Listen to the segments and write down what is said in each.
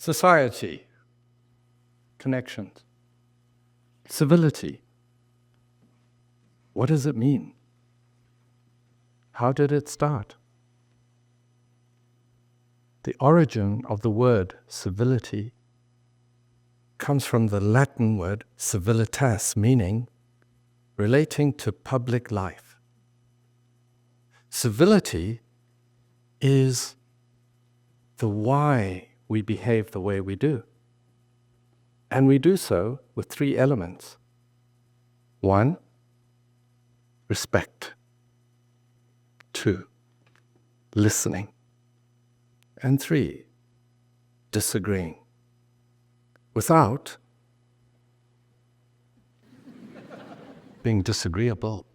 Society, connections, civility. What does it mean? How did it start? The origin of the word civility comes from the Latin word civilitas, meaning relating to public life. Civility is the why we behave the way we do. And we do so with 3 elements. 1, respect. 2, listening. And 3, disagreeing. Without being disagreeable.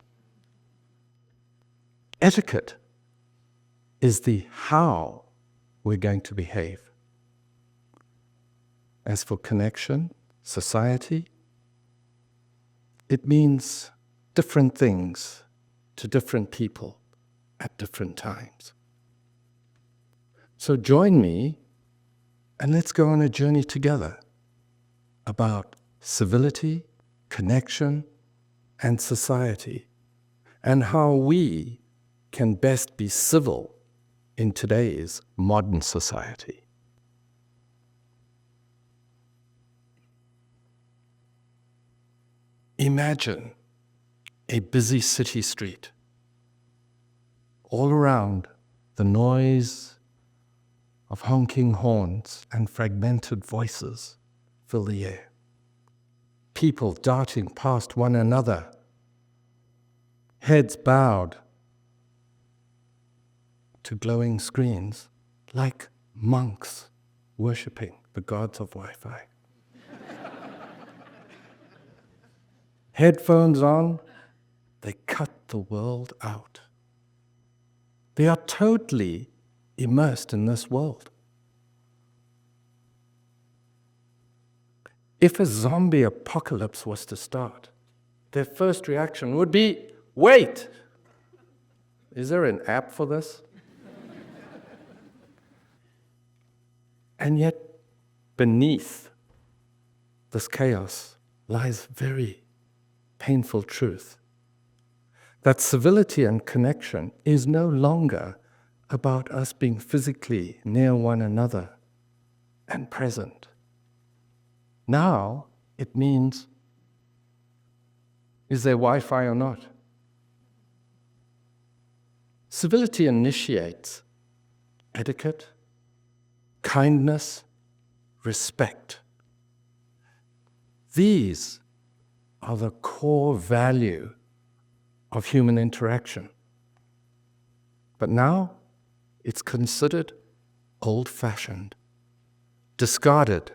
Etiquette is the how we're going to behave. As for connection, society, it means different things to different people at different times. So join me and let's go on a journey together about civility, connection, and society, and how we can best be civil in today's modern society. Imagine a busy city street. All around, the noise of honking horns and fragmented voices fill the air. People darting past one another, heads bowed to glowing screens like monks worshipping the gods of Wi-Fi. Headphones on, they cut the world out. They are totally immersed in this world. If a zombie apocalypse was to start, their first reaction would be, wait! Is there an app for this? And yet, beneath this chaos lies very painful truth that civility and connection is no longer about us being physically near one another and present. Now it means, is there Wi-Fi or not? Civility initiates etiquette, kindness, respect. These are the core value of human interaction. But now it's considered old-fashioned, discarded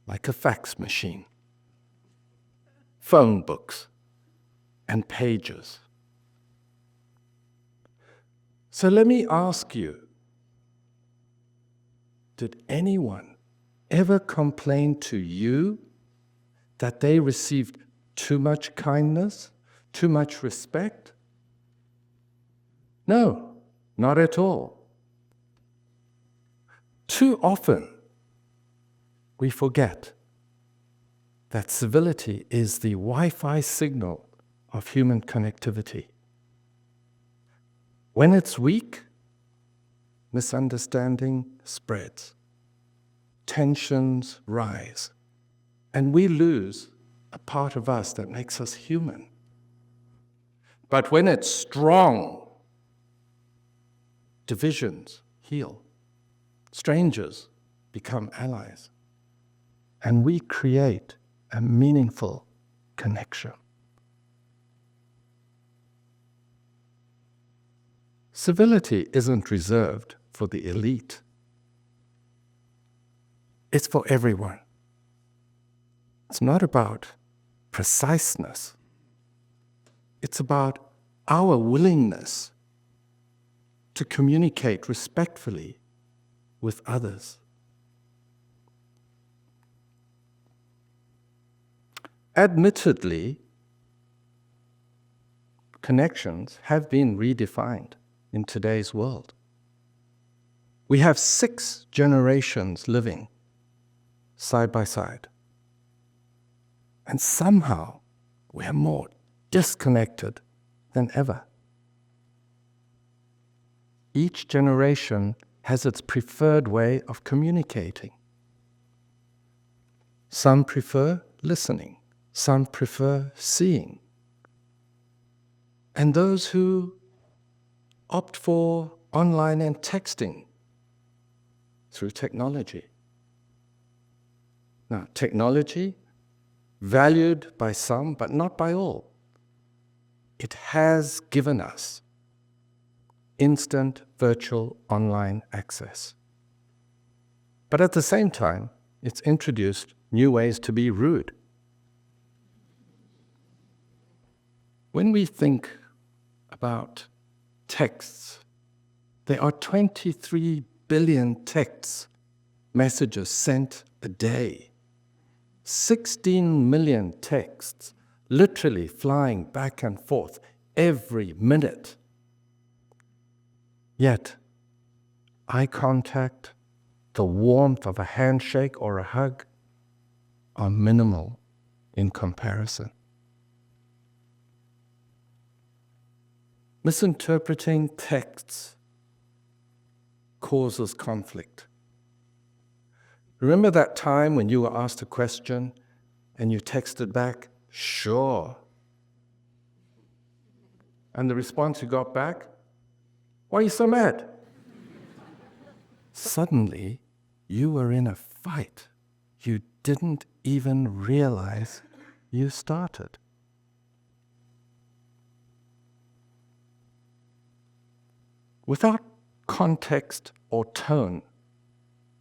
like a fax machine, phone books, and pages. So let me ask you, did anyone ever complain to you that they received too much kindness, too much respect? No, not at all. Too often, we forget that civility is the Wi-Fi signal of human connectivity. When it's weak, misunderstanding spreads, tensions rise, and we lose a part of us that makes us human. But when it's strong, divisions heal, strangers become allies, and we create a meaningful connection. Civility isn't reserved for the elite. It's for everyone. It's not about preciseness. It's about our willingness to communicate respectfully with others. Admittedly, connections have been redefined in today's world. We have 6 generations living side by side. And somehow we are more disconnected than ever. Each generation has its preferred way of communicating. Some prefer listening, some prefer seeing. And those who opt for online and texting through technology. Now, technology, valued by some, but not by all. It has given us instant virtual online access. But at the same time, it's introduced new ways to be rude. When we think about texts, there are 23 billion text messages sent a day. 16 million texts literally flying back and forth every minute. Yet, eye contact, the warmth of a handshake or a hug are minimal in comparison. Misinterpreting texts causes conflict. Remember that time when you were asked a question and you texted back, "Sure." And the response you got back, "Why are you so mad?" Suddenly, you were in a fight you didn't even realize you started. Without context or tone,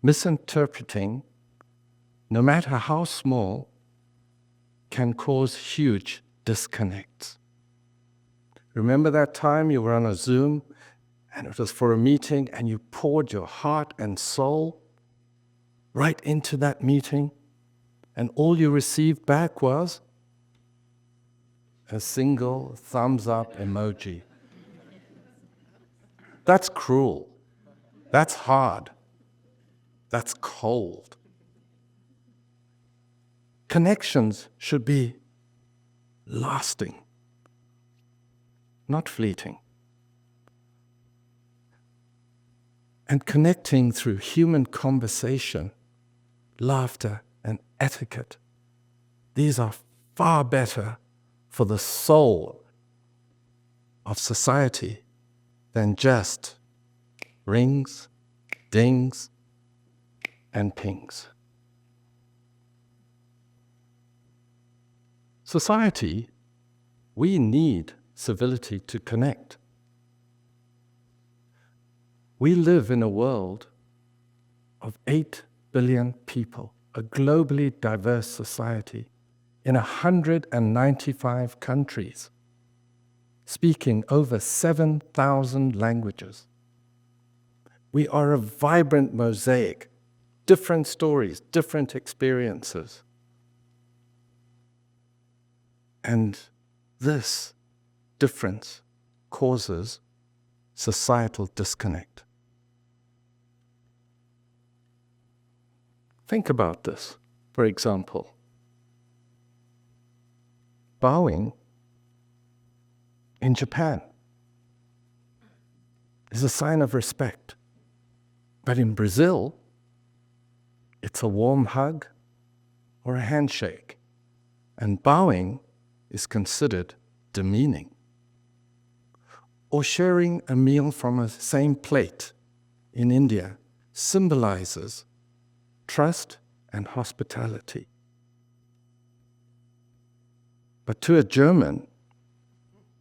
misinterpreting, no matter how small, can cause huge disconnects. Remember that time you were on a Zoom and it was for a meeting and you poured your heart and soul right into that meeting, and all you received back was a single thumbs up emoji? That's cruel. That's hard. That's cold. Connections should be lasting, not fleeting. And connecting through human conversation, laughter, and etiquette, these are far better for the soul of society than just rings, dings, and pings. Society, we need civility to connect. We live in a world of 8 billion people, a globally diverse society in 195 countries, speaking over 7,000 languages. We are a vibrant mosaic, different stories, different experiences. And this difference causes societal disconnect. Think about this. For example, bowing in Japan is a sign of respect. But in Brazil, it's a warm hug or a handshake. And bowing is considered demeaning. Or sharing a meal from a same plate in India symbolizes trust and hospitality. But to a German,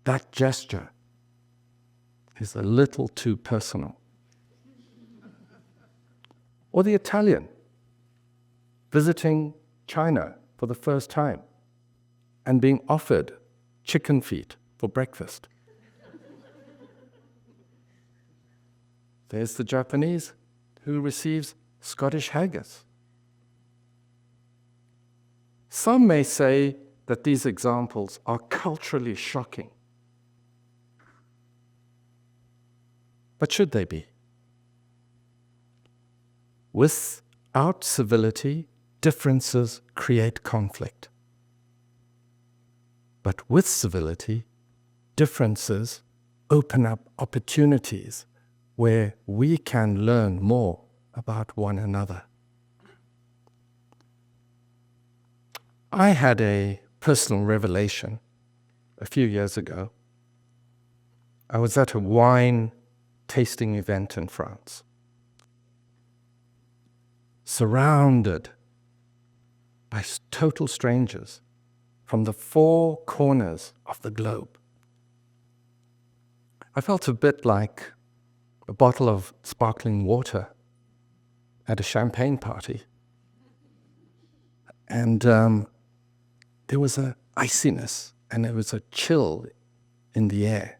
that gesture is a little too personal. Or the Italian, visiting China for the first time and being offered chicken feet for breakfast. There's the Japanese who receives Scottish haggis. Some may say that these examples are culturally shocking. But should they be? without civility, differences create conflict. But with civility, differences open up opportunities where we can learn more about one another. I had a personal revelation a few years ago. I was at a wine tasting event in France, surrounded by total strangers from the four corners of the globe. I felt a bit like a bottle of sparkling water at a champagne party. And there was an iciness and there was a chill in the air.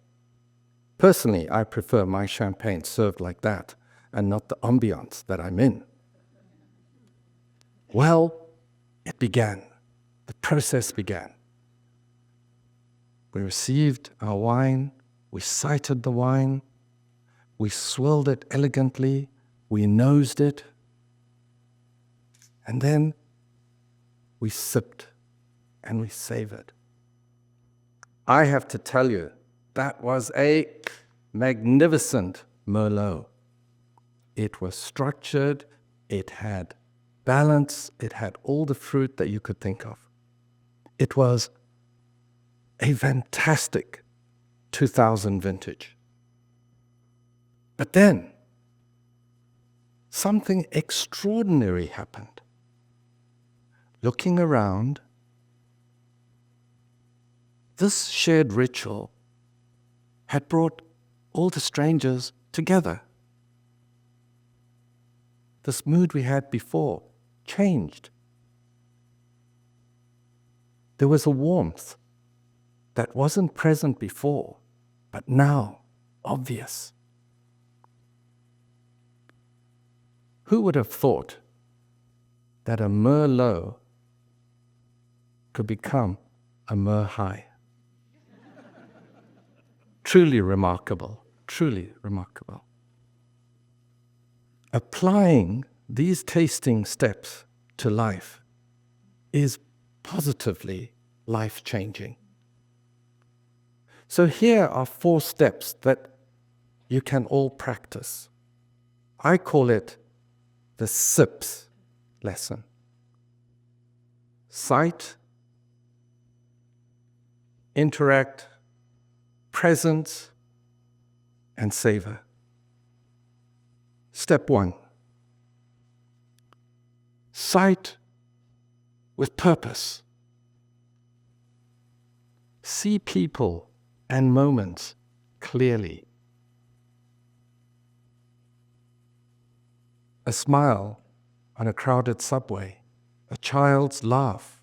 Personally, I prefer my champagne served like that and not the ambiance that I'm in. Well, it began. The process began. We received our wine, we sighted the wine, we swirled it elegantly, we nosed it, and then we sipped and we savored. I have to tell you, that was a magnificent Merlot. It was structured, it had balance, it had all the fruit that you could think of. It was a fantastic 2000 vintage. But then, something extraordinary happened. Looking around, this shared ritual had brought all the strangers together. This mood we had before changed. There was a warmth that wasn't present before, but now obvious. Who would have thought that a Merlot could become a Mer-High? Truly remarkable, truly remarkable. Applying these tasting steps to life is positively life-changing. So here are 4 steps that you can all practice. I call it the SIPS lesson. Sight, interact, presence, and savor. Step 1. Sight with purpose. See people and moments clearly. A smile on a crowded subway, a child's laugh,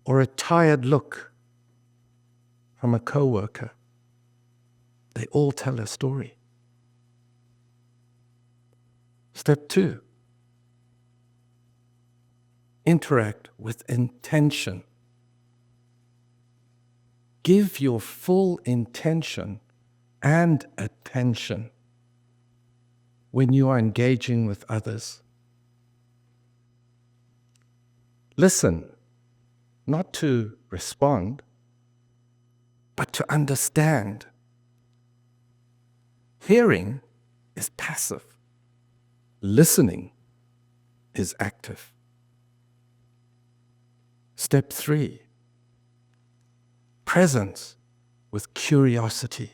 or a tired look from a coworker. They all tell a story. Step 2. Interact with intention. Give your full intention and attention when you are engaging with others. Listen, not to respond, but to understand. Hearing is passive. Listening is active. Step 3. Presence with curiosity.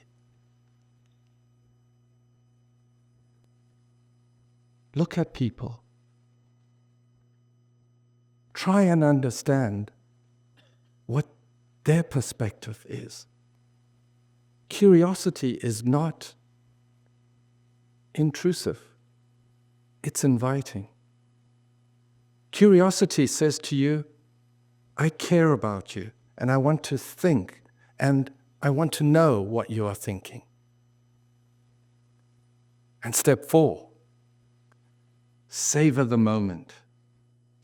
Look at people. Try and understand what their perspective is. Curiosity is not intrusive. It's inviting. Curiosity says to you, I care about you, and I want to think, and I want to know what you are thinking. And step 4, savor the moment.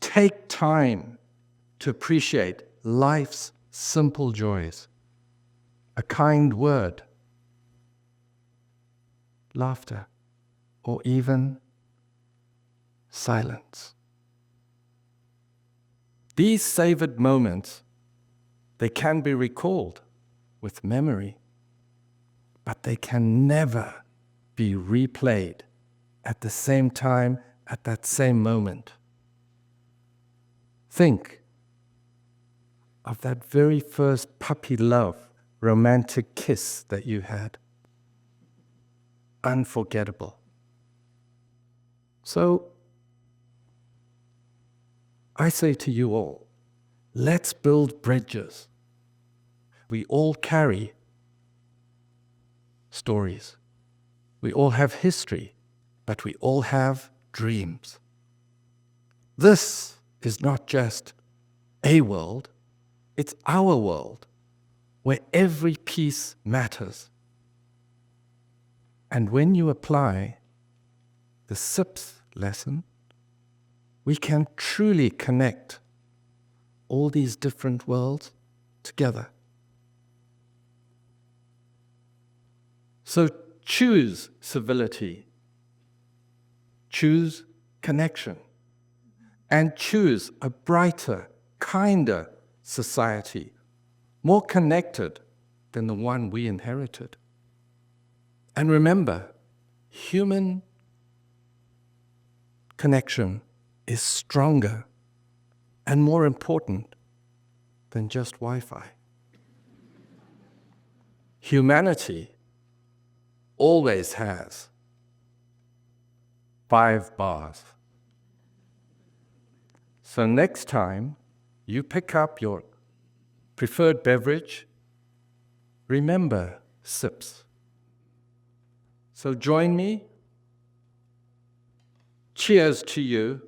Take time to appreciate life's simple joys. A kind word, laughter, or even silence. These savored moments, they can be recalled with memory, but they can never be replayed at the same time, at that same moment. Think of that very first puppy love, romantic kiss that you had. Unforgettable. So, I say to you all, let's build bridges. We all carry stories. We all have history, but we all have dreams. This is not just a world, it's our world, where every piece matters. And when you apply the SIPS lesson, we can truly connect all these different worlds together. So choose civility, choose connection, and choose a brighter, kinder society, more connected than the one we inherited. And remember, human connection is stronger and more important than just Wi-Fi. Humanity always has 5 bars. So next time you pick up your preferred beverage, remember SIPS. So join me. Cheers to you,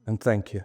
and thank you.